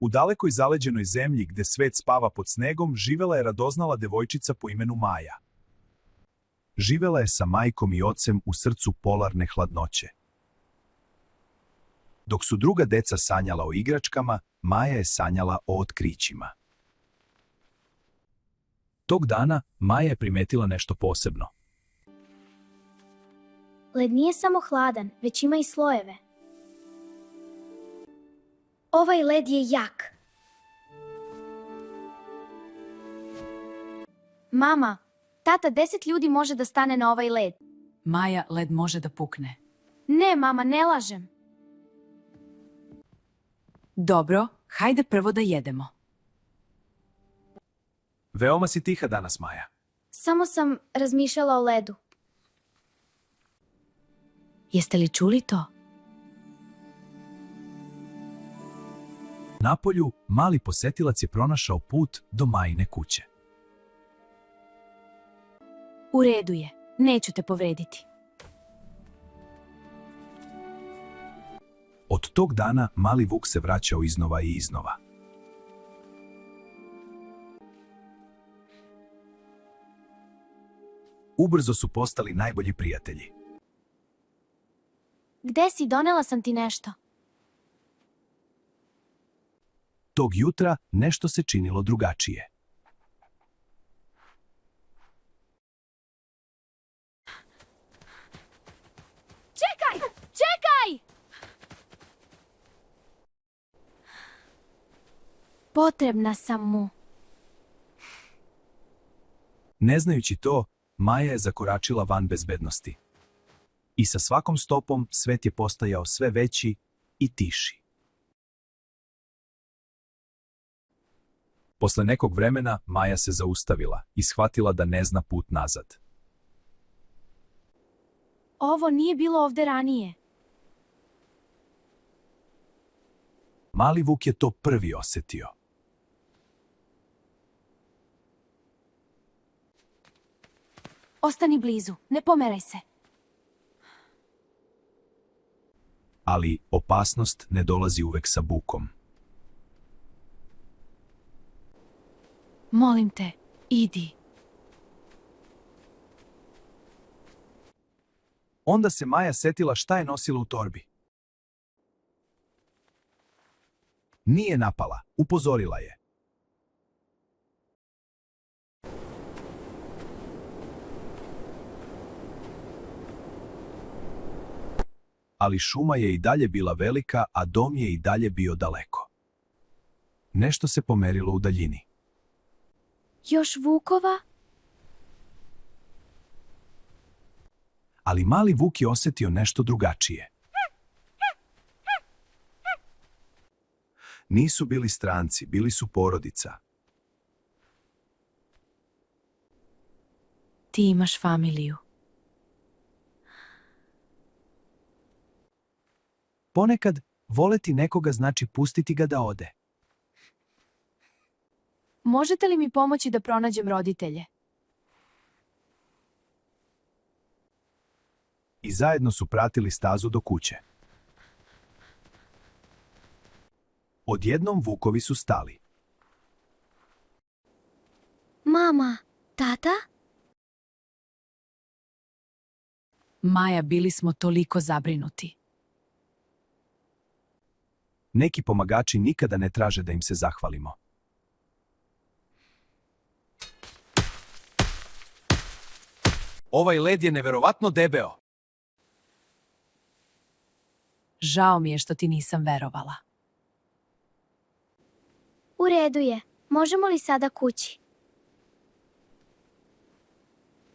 U dalekoj zaleđenoj zemlji gde svet spava pod snegom, živela je radoznala devojčica po imenu Maja. Živela je sa majkom i ocem u srcu polarne hladnoće. Dok su druga deca sanjala o igračkama, Maja je sanjala o otkrićima. Tog dana Maja je primetila nešto posebno. Led nije samo hladan, već ima i slojeve. Ovaj led je jak. Mama, tata, 10 ljudi može da stane na ovaj led. Maja, led može da pukne. Ne, mama, ne lažem. Dobro, hajde prvo da jedemo. Veoma si tiha danas, Maja. Samo sam razmišljala o ledu. Jeste li čuli to? Napolju, mali posetilac je pronašao put do Majine kuće. U redu je, neću te povrediti. Od tog dana mali Vuk se vraćao iznova i iznova. Ubrzo su postali najbolji prijatelji. Gde si, donela sam ti nešto. Tog jutra nešto se činilo drugačije. Čekaj! Čekaj! Potrebna sam mu. Ne znajući to, Maja je zakoračila van bezbednosti. I sa svakom stopom svet je postajao sve veći i tiši. Posle nekog vremena Maja se zaustavila i shvatila da ne zna put nazad. Ovo nije bilo ovde ranije. Mali Vuk je to prvi osetio. Ostani blizu, ne pomeraj se. Ali opasnost ne dolazi uvek sa bukom. Molim te, idi. Onda se Maja setila šta je nosila u torbi. Nije napala, upozorila je. Ali šuma je i dalje bila velika, a dom je i dalje bio daleko. Nešto se pomerilo u daljini. Još vukova? Ali mali Vuk je osetio nešto drugačije. Nisu bili stranci, bili su porodica. Ti imaš familiju. Ponekad, voleti nekoga znači pustiti ga da ode. Možete li mi pomoći da pronađem roditelje? I zajedno su pratili stazu do kuće. Odjednom vukovi su stali. Mama, tata? Maja, bili smo toliko zabrinuti. Neki pomagači nikada ne traže da im se zahvalimo. Ovaj led je neverovatno debeo. Žao mi je što ti nisam verovala. U redu je. Možemo li sada kući?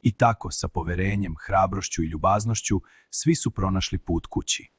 I tako, sa poverenjem, hrabrošću i ljubaznošću, svi su pronašli put kući.